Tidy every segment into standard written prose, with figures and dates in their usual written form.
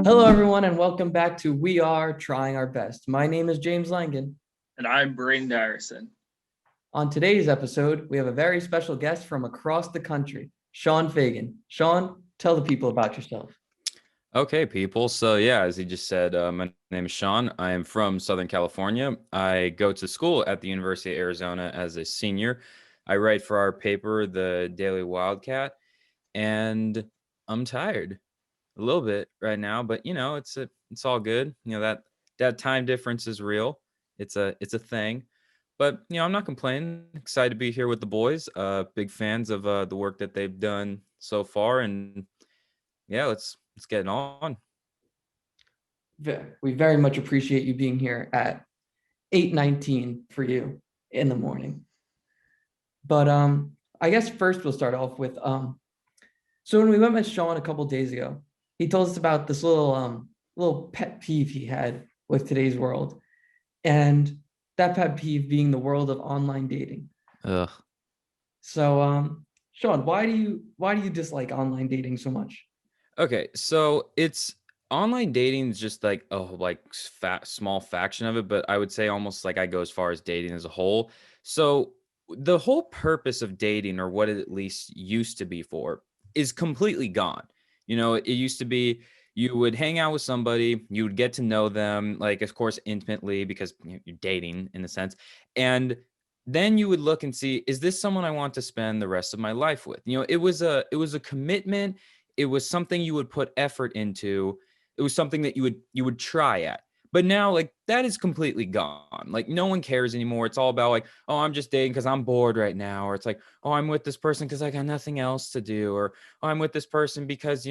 Hello, everyone, and welcome back to We Are Trying Our Best. My name is James Langan. And I'm Braden Dyreson. On today's episode, we have a very special guest from across the country, Sean Fagan. Sean, tell the people about yourself. Okay, people. So yeah, as he just said, my name is Sean. I am from Southern California. I go to school at the University of Arizona as a senior. I write for our paper, the Daily Wildcat, and I'm tired a little bit right now, but it's all good. That time difference is real. It's a thing. But I'm not complaining. Excited to be here with the boys. Big fans of the work that they've done so far, and yeah, let's get it on. We very much appreciate you being here at 8:19 for you in the morning. But I guess first we'll start off with so when we went with Sean a couple days ago, he told us about this little pet peeve he had with today's world, and that pet peeve being the world of online dating. Ugh. So Sean, why do you dislike online dating so much? Okay, so it's online dating is just like small faction of it, but I would say almost like I go as far as dating as a whole. So the whole purpose of dating, or what it at least used to be for, is completely gone. It used to be you would hang out with somebody, you would get to know them, like of course intimately because you're dating in a sense, and then you would look and see, is this someone I want to spend the rest of my life with? It was a commitment. It was something you would put effort into. It was something that you would try at. But now, like, that is completely gone. Like, no one cares anymore. It's all about like, oh, I'm just dating because I'm bored right now, or it's like, oh, I'm with this person because I got nothing else to do, or oh, I'm with this person because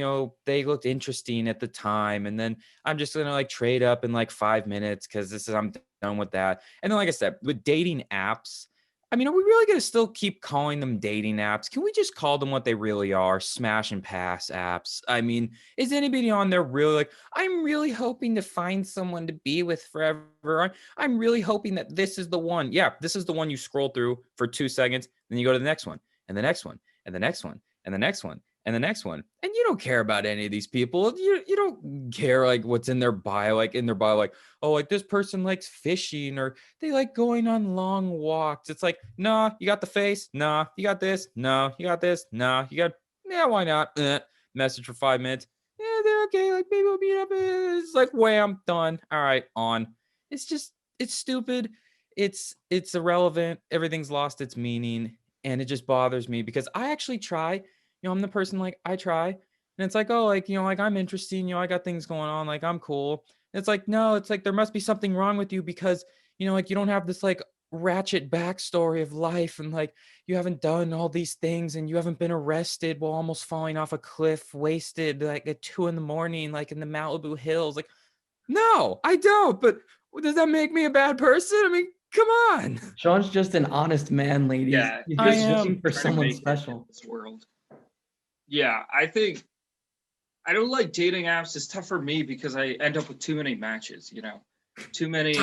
they looked interesting at the time, and then I'm just gonna like trade up in like 5 minutes because I'm done with that. And then, like I said, with dating apps, I mean, are we really going to still keep calling them dating apps? Can we just call them what they really are? Smash and pass apps. I mean, is anybody on there really like, I'm really hoping to find someone to be with forever. I'm really hoping that this is the one. Yeah, this is the one you scroll through for 2 seconds. Then you go to the next one and the next one and the next one and the next one and the next one. And you don't care about any of these people. You don't care like what's in their bio, like, oh, like this person likes fishing, or they like going on long walks. It's like, nah, you got the face. Nah, you got this. No, you got this. Nah, you got, yeah, why not? Message for 5 minutes. Yeah, they're okay. Like, maybe we'll meet up. It's like, wham, done. All right, on. It's stupid. It's irrelevant. Everything's lost its meaning. And it just bothers me because I actually try. I'm the person, like, I try. And it's like, oh, like, like I'm interesting. I got things going on. Like, I'm cool. It's like, no, it's like there must be something wrong with you because, like you don't have this like ratchet backstory of life, and like you haven't done all these things, and you haven't been arrested while almost falling off a cliff, wasted like at 2 a.m, like in the Malibu hills. Like, no, I don't. But does that make me a bad person? I mean, come on. Sean's just an honest man, ladies. Yeah, He's I just am. looking for trying to someone make it special. in this world. Yeah, I think I don't like dating apps. It's tough for me because I end up with too many matches, too many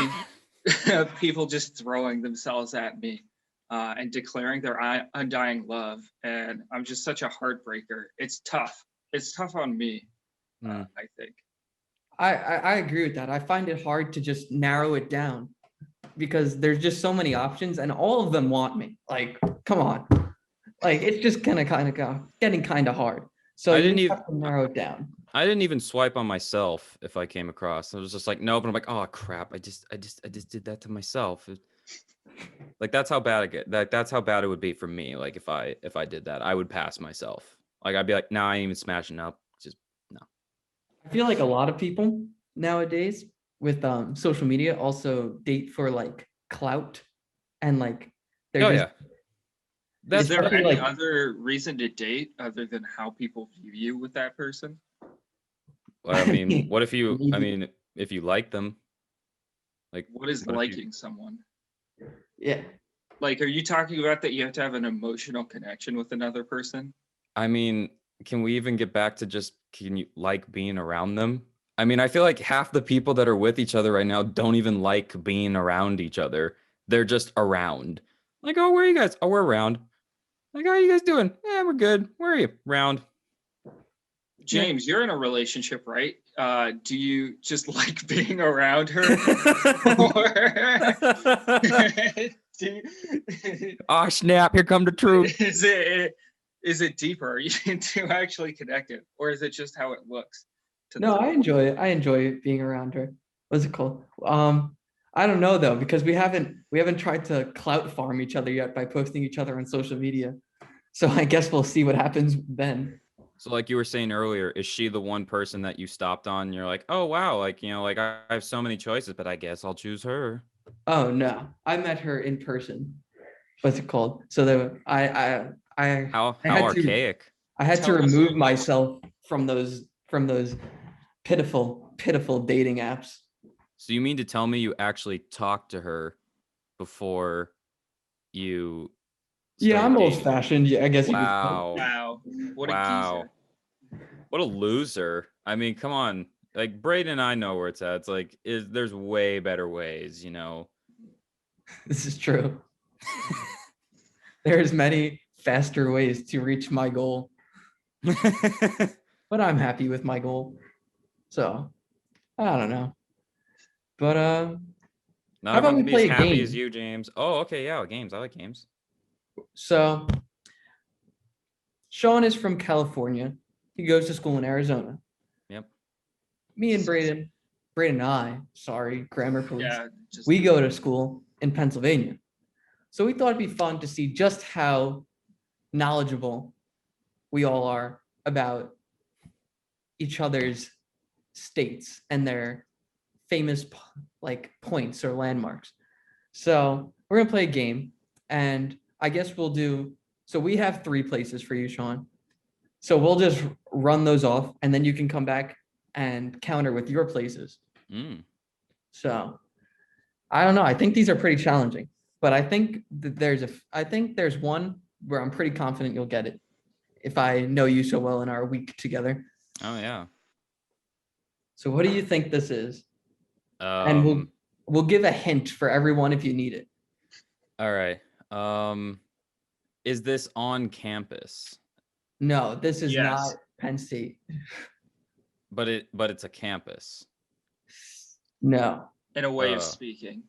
people just throwing themselves at me and declaring their undying love. And I'm just such a heartbreaker. It's tough. It's tough on me, I think. I agree with that. I find it hard to just narrow it down because there's just so many options and all of them want me. Like, come on. Like, it's just getting kind of hard. So I you didn't even have to narrow it down. I didn't even swipe on myself if I came across. I was just like, nope. And I'm like, oh crap. I just did that to myself. Like, that's how bad it get. That's how bad it would be for me. Like, if I did that, I would pass myself. Like, I'd be like, nah, I ain't even smashing up. Just no. I feel like a lot of people nowadays with social media also date for like clout, and like they're Oh just yeah. Is That's there especially any like other reason to date other than how people view you with that person? I mean, what if you? I maybe, mean, if you like them, like, What is what if you? liking someone? yeah. Like, are you talking about that you have to have an emotional connection with another person? I mean, can we even get back to just can you like being around them? I mean, I feel like half the people that are with each other right now don't even like being around each other. They're just around. Like, oh, where are you guys? Oh, we're around. Like, how are you guys doing? Yeah, we're good. Where are you? Round. James, you're in a relationship, right? Do you just like being around her? Or do you, Oh snap! Here come the truth. is it deeper? Are you two actually connected, or is it just how it looks? To No, the I enjoy it. I enjoy being around her. What's it called? I don't know though, because we haven't tried to clout farm each other yet by posting each other on social media. So I guess we'll see what happens then. So like you were saying earlier, is she the one person that you stopped on? And you're like, oh wow, like like I have so many choices, but I guess I'll choose her. Oh no, I met her in person. What's it called? So I How I how had to archaic. I had to Tell us. remove myself from those pitiful dating apps. So you mean to tell me you actually talked to her before you Yeah, started I'm old dating her? fashioned. Yeah, I guess you could say. Wow. Wow, what a Wow. geezer! What a loser. I mean, come on. Like Braden and I know where it's at. It's like there's way better ways, This is true. There's many faster ways to reach my goal, but I'm happy with my goal. So I don't know. But Not how about everyone we can be as play a happy as game? you, James. Oh, okay, yeah, games. I like games. So Sean is from California. He goes to school in Arizona. Yep. Me and Braden and I, sorry, grammar police, Yeah, just we go to school in Pennsylvania. So we thought it'd be fun to see just how knowledgeable we all are about each other's states and their famous like points or landmarks. So we're gonna play a game, and I guess we'll do. So we have 3 places for you, Sean. So we'll just run those off, and then you can come back and counter with your places. Mm. So I don't know. I think these are pretty challenging, but I think that I think there's one where I'm pretty confident you'll get it if I know you so well in our week together. Oh yeah. So what do you think this is? And Um. we'll give a hint for everyone if you need it. All right. Is this on campus? No, this is not yes, Penn State. But it's a campus. No. in a way of speaking.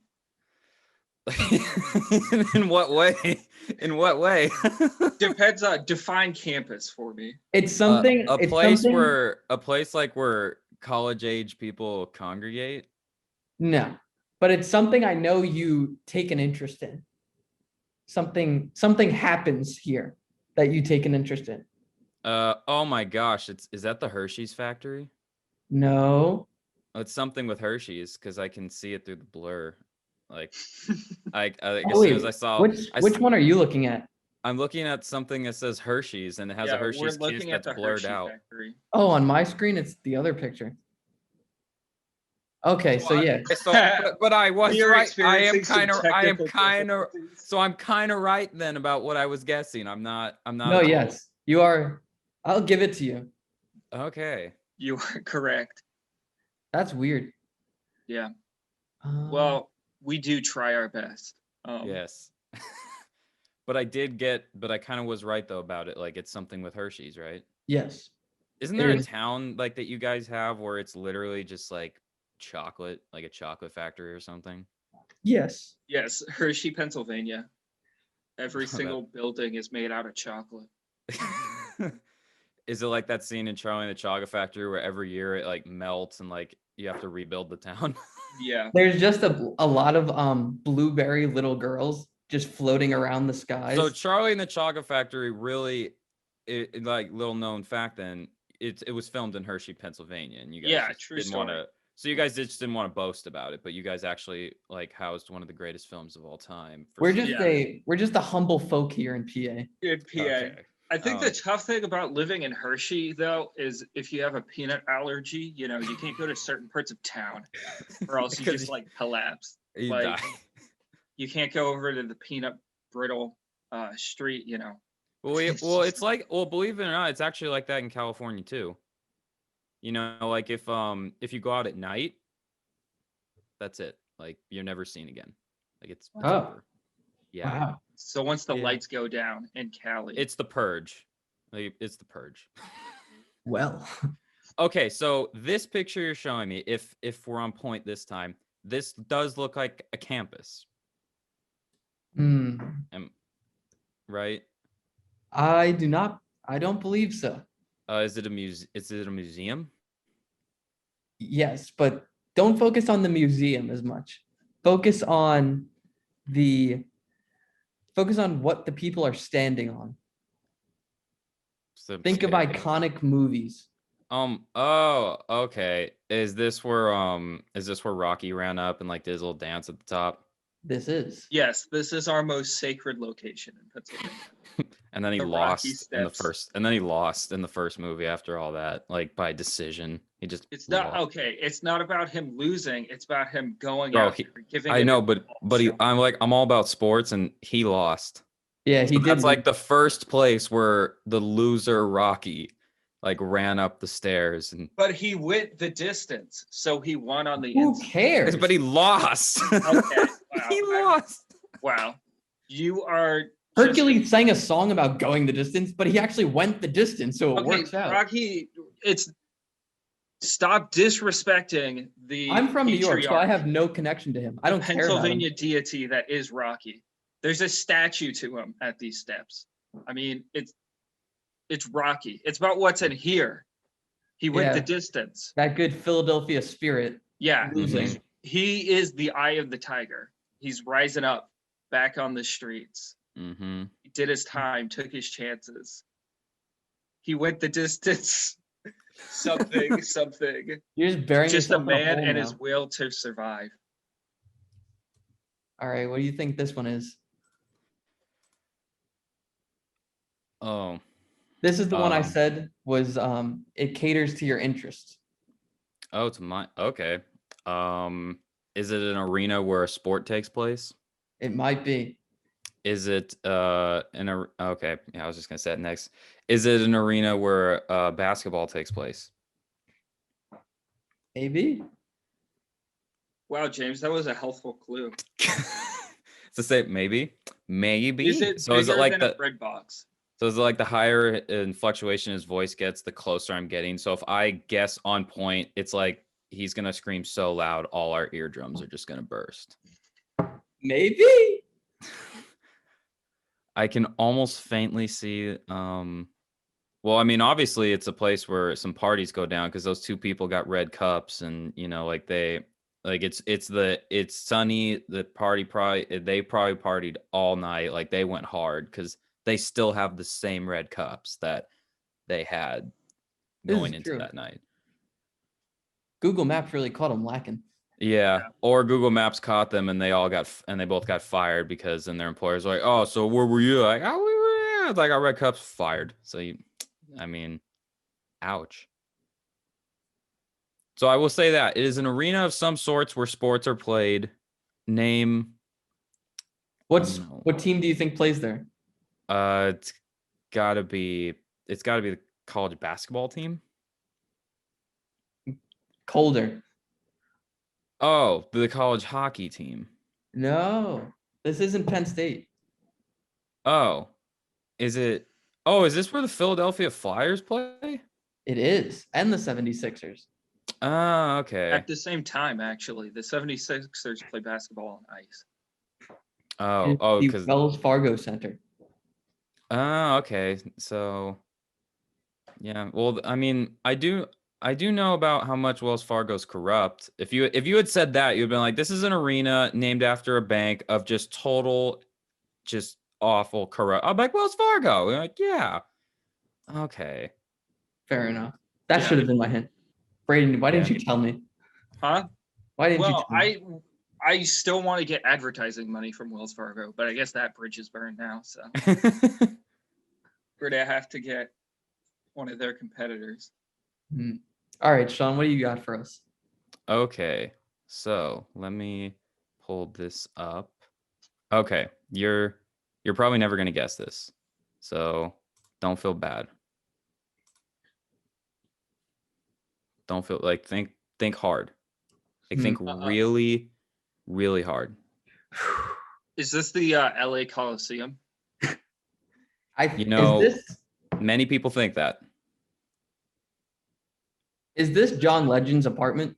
In what way? In what way? Depends on define campus for me. It's something. A It's place something. where college age people congregate. No, but it's something I know you take an interest in. Something happens here that you take an interest in. Oh my gosh, is that the Hershey's factory? No. Oh, it's something with Hershey's because I can see it through the blur. Like as Oh soon as I wait, saw which one are you looking at? I'm looking at something that says Hershey's and it has a Yeah, we're Hershey's kiss looking at that's the blurred Hershey out. factory. Oh, on my screen, it's the other picture. Okay, so yeah. So, but I was We are right. I am experiencing some technical kind of. difficulties. So I'm kind of right then about what I was guessing. I'm not. No, wrong. yes, you are. I'll give it to you. Okay. You are correct. That's weird. Yeah. Um, Well, we do try our best. Yes. But I kind of was right though about it. Like it's something with Hershey's, right? yes. Isn't there a town like that you guys have where it's literally just like chocolate, like a chocolate factory or something? Yes. Yes, Hershey, Pennsylvania. Every Oh, single building is made out of chocolate. Is it like that scene in Charlie and the Chocolate Factory where every year it like melts and like you have to rebuild the town? Yeah. There's just a lot of blueberry little girls just floating around the So skies. Charlie and the Chocolate Factory really, like little known fact then, it was filmed in Hershey, Pennsylvania, and you guys Yeah, just true didn't want to. story. So you guys just didn't want to boast about it, but you guys actually like housed one of the greatest films of all time. We're just Yeah. we're just a humble folk here in PA. In PA. Okay. I think the tough thing about living in Hershey, though, is if you have a peanut allergy, you can't go to certain parts of town, or else you Because just like collapse. you Like die. you can't go over to the peanut brittle street. Well, it's like, well, believe it or not, it's actually like that in California too. Like if you go out at night, that's it. Like you're never seen again. Like it's Oh. over. Yeah. Wow. So once the Yeah. lights go down in Cali, It's the purge. Like it's the purge. well. Okay, so this picture you're showing me, if we're on point this time, this does look like a campus, Hmm. right? I don't believe so. Is it a museum? Yes, but don't focus on the museum as much. Focus on the focus on what the people are standing on. Think of iconic movies. Oh, okay. Is this where Rocky ran up and like did his little dance at the top? This is. Yes, this is our most sacred location in Pennsylvania. And then he The Rocky lost in the Steps. first, and then he lost in the first movie after all that, like by decision. He just It's not lost. okay. It's not about him losing. It's about him going Bro, out there, giving I it know, his all, but showing- I'm all about sports, and he lost. Yeah, he So did. that's like the first place where the loser Rocky like ran up the stairs, and But he went the distance, so he won on the Who inside. cares? but he lost. Okay, wow. He lost. Wow, you are Hercules sang a song about going the distance, but he actually went the distance, so it okay. works out. Rocky, it's stop disrespecting the. I'm from New York, so I patriarch, have no connection to him. I the don't care about him. Pennsylvania deity that is Rocky. There's a statue to him at these steps. I mean, it's Rocky. It's about what's in here. He went the Yeah. distance. That good Philadelphia spirit. Yeah, Losing. he is the eye of the tiger. He's rising up back on the streets. Mm-hmm. He did his time, took his chances. He went the distance. something. You're just burying Just a yourself in a man hole and now. his will to survive. All right, what do you think this one is? Oh, This is the one I Um, said was it caters to your interests. oh, to my okay. Is it an arena where a sport takes place? It might be. Is it okay? Yeah, I was just gonna say it next. Is it an arena where basketball takes place? Maybe. Wow, James, that was a helpful clue. To say maybe. Is it So is it bigger like than the a bread box? so is it like the higher in fluctuation his voice gets, the closer I'm getting? So if I guess on point, it's like he's gonna scream so loud, all our eardrums are just gonna burst. Maybe. I can almost faintly see. Well, I mean, obviously, it's a place where some parties go down because those two people got red cups, and like it's sunny. The party they probably partied all night, like they went hard because they still have the same red cups that they had This going is into true. that night. Google Maps really caught him lacking. Yeah, or Google Maps caught them, and they both got fired because then their employers were like, "Oh, so where were you?" Like, "Oh, we were yeah." It's like our red cups fired. So I mean, ouch. So I will say that it is an arena of some sorts where sports are played. Name. What No. team do you think plays there? It's gotta be the college basketball team. Colder. Oh, the college hockey team. No, this isn't Penn State. Oh, is it? Oh, is this where the Philadelphia Flyers play? It is. And the 76ers. Oh, okay. At the same time, actually, the 76ers play basketball on ice. Oh, The because Wells Fargo Center. oh, okay. So yeah, well, I mean, I do know about how much Wells Fargo's corrupt. If you had said that, you'd been like, this is an arena named after a bank of just total, just awful corrupt. I'm like, Wells Fargo. You're like, yeah. Okay. Fair enough. That Yeah. should have been my hint. Braden, why didn't Yeah. you tell me? Huh? Why didn't you Well, tell me? I still want to get advertising money from Wells Fargo, but I guess that bridge is burned now. So we're gonna have to get one of their competitors. All right, Sean, what do you got for us? Okay. So let me pull this up. Okay. You're probably never gonna guess this. So don't feel bad. Don't feel like think hard. Like think really, really hard. Is this the LA Coliseum? You know, Is this many people think that. Is this John Legend's apartment?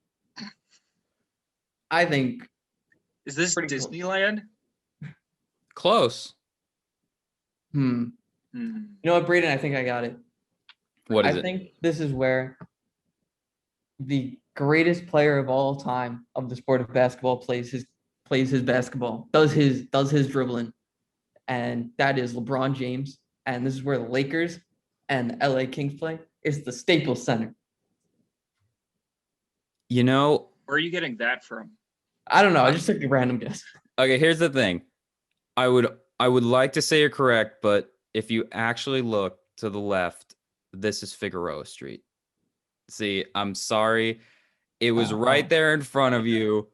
I think. Is this Pretty close. Disneyland? Close. Hmm. You know what, Braden? I think I got it. What is I it? think this is where the greatest player of all time of the sport of basketball plays his basketball, does his dribbling, and that is LeBron James. And this is where the Lakers and the LA Kings play. It's the Staples Center. You know, Where are you getting that from? I don't know. I just took a random guess. okay, here's the thing. I would like to say you're correct, but if you actually look to the left, this is Figueroa Street. See, I'm sorry. It was right there in front of you.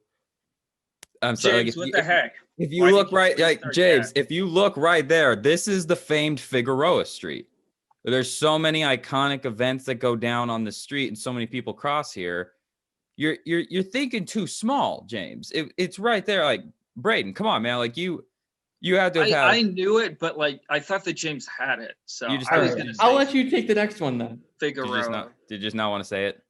I'm sorry. James, Like, what the heck? if you Why look did you right, like restart James, that? if you look right there, this is the famed Figueroa Street. There's so many iconic events that go down on the street, and so many people cross here. You're thinking too small, James. It's right there. Like, Braden, come on, man. Like you had to have had. I knew it, but like I thought that James had it. So You just I was had it. gonna say I'll let you take the next one then. Figueroa. Did you just not want to say it?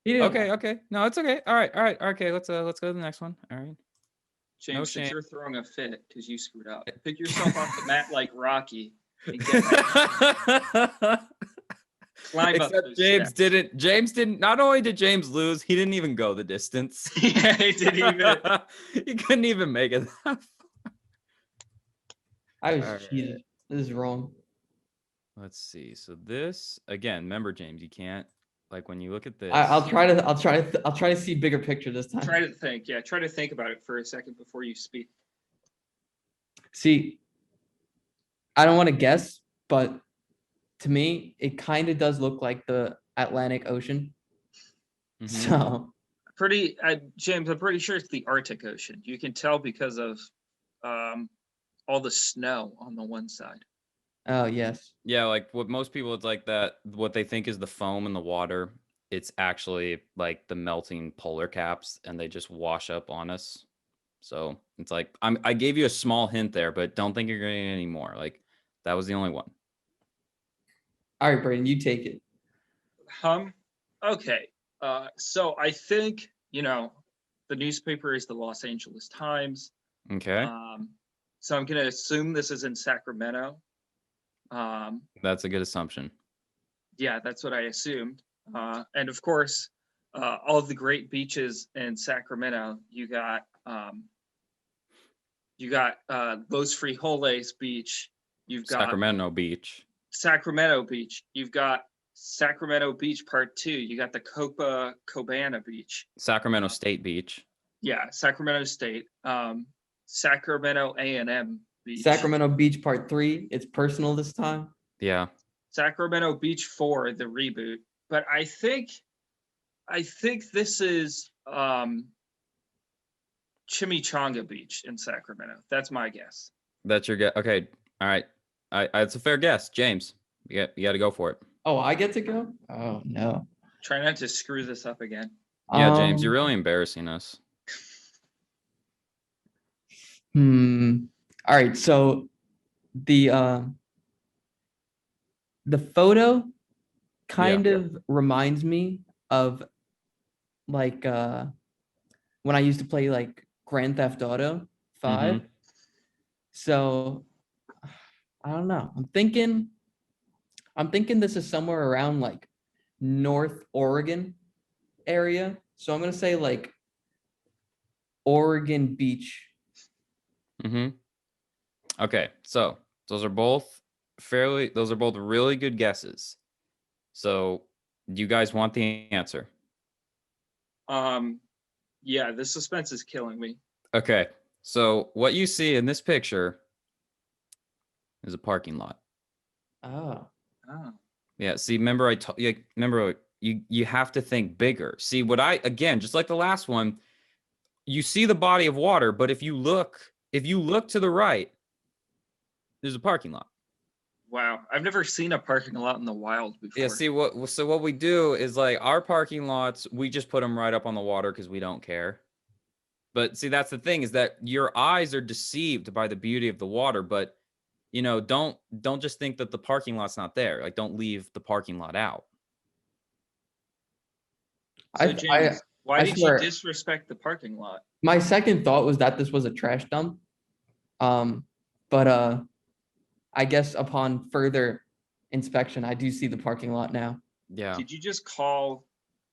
He didn't- Okay. No, it's okay. All right. Okay, let's go to the next one. All right. James, shame. since you're throwing a fit because you screwed up, pick yourself off the mat like Rocky. And get back. Climb up Except those James steps. didn't. Not only did James lose, he didn't even go the distance. Yeah, he didn't even. He couldn't even make it. I was All cheated. right. This is wrong. Let's see. So this again. Remember, James, you can't like when you look at this. I'll try to see bigger picture this time. Try to think. Yeah, try to think about it for a second before you speak. See, I don't want to guess, but to me, it kind of does look like the Atlantic Ocean. Mhm. So James, I'm pretty sure it's the Arctic Ocean. You can tell because of all the snow on the one side. Oh yes. Yeah, like what most people, it's like that. What they think is the foam in the water. It's actually like the melting polar caps, and they just wash up on us. So it's like I gave you a small hint there, but don't think you're getting any more. Like that was the only one. All right, Braden, you take it. Okay. So I think, the newspaper is the Los Angeles Times. Okay, So I'm going to assume this is in Sacramento. that's a good assumption. Yeah, that's what I assumed. And of course, all of the great beaches in Sacramento, you got Los Frijoles Beach. You've got Sacramento Beach. Sacramento Beach. You've got Sacramento Beach Part 2. You got the Copacabana Beach. Sacramento State Beach. Yeah, Sacramento State. Sacramento A&M Beach. Sacramento Beach Part 3. It's personal this time. Yeah. Sacramento Beach 4, the reboot. But I think this is Chimichanga Beach in Sacramento. That's my guess. That's your guess. Okay. All right. It's a fair guess, James. You got to go for it. Oh, I get to go? Oh no. Try not to screw this up again. Yeah, James, you're really embarrassing us. All right, so the photo kind of reminds me of like when I used to play like Grand Theft Auto 5. So I don't know. I'm thinking this is somewhere around like North Oregon area. So I'm gonna say like Oregon Beach. Okay, so those are both really good guesses. So do you guys want the answer? Yeah, the suspense is killing me. Okay, so what you see in this picture is a parking lot. Oh. Yeah, see, remember you have to think bigger. See, again, just like the last one, you see the body of water, but if you look to the right, there's a parking lot. Wow, I've never seen a parking lot in the wild before. Yeah, see what we do is like our parking lots, we just put them right up on the water because we don't care. But see, that's the thing, is that your eyes are deceived by the beauty of the water, but don't just think that the parking lot's not there. Like, don't leave the parking lot out. So I James, why I did you swear, disrespect the parking lot? my second thought was that this was a trash dump. But I guess upon further inspection, I do see the parking lot now. Yeah, Did you just call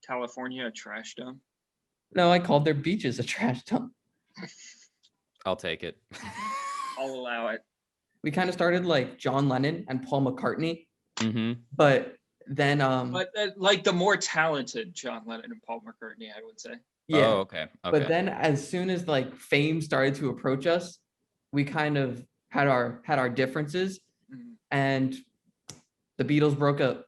California a trash dump? No, I called their beaches a trash dump. I'll take it. I'll allow it. We kind of started like John Lennon and Paul McCartney, Mm-hmm. but then But like the more talented John Lennon and Paul McCartney, I would say. yeah. Oh, okay. But Okay. then as soon as like fame started to approach us, we kind of had our differences, Mhm. and the Beatles broke up.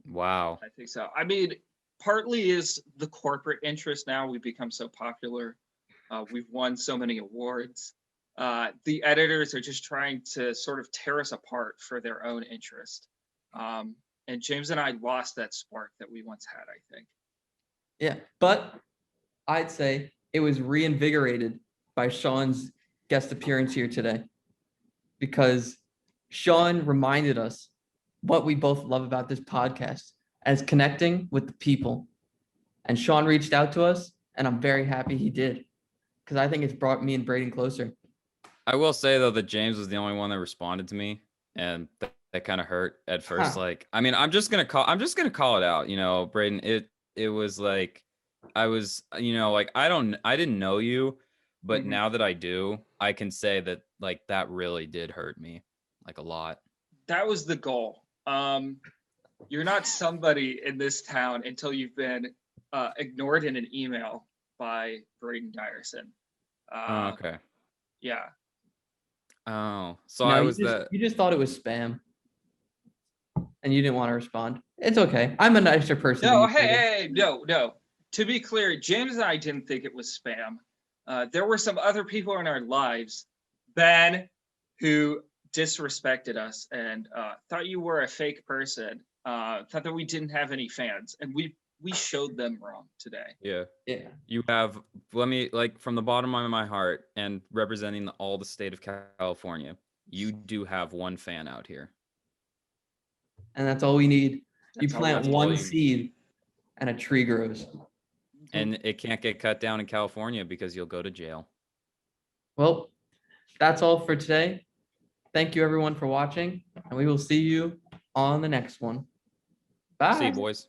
Wow. I think so. I mean, partly is the corporate interest now. We've become so popular. We've won so many awards. The editors are just trying to sort of tear us apart for their own interest. And James and I lost that spark that we once had, I think. Yeah, but I'd say it was reinvigorated by Sean's guest appearance here today, because Sean reminded us what we both love about this podcast as connecting with the people. And Sean reached out to us, and I'm very happy he did, because I think it's brought me and Braden closer. I will say though that James was the only one that responded to me, and that kind of hurt at first. Huh. Like, I mean, I'm just gonna call it out. You know, Braden. It was like I was, like I didn't know you, but Mhm. now that I do, I can say that like that really did hurt me, like a lot. That was the goal. You're not somebody in this town until you've been ignored in an email by Braden Dyreson. Oh, okay. Yeah. Oh, so No, I you was just that. you just thought it was spam, and you didn't want to respond. It's okay. I'm a nicer person than No, you. hey, Braden. hey, no. To be clear, James and I didn't think it was spam. There were some other people in our lives, Ben, who disrespected us and thought you were a fake person, thought that we didn't have any fans, and we showed them wrong today. Yeah. Yeah. You have, let me, like, from the bottom of my heart and representing all the state of California, you do have one fan out here. And that's all we need. You That's all we plant need. one seed and a tree grows. And it can't get cut down in California because you'll go to jail. Well, that's all for today. Thank you everyone for watching, and we will see you on the next one. See you, Bye. boys.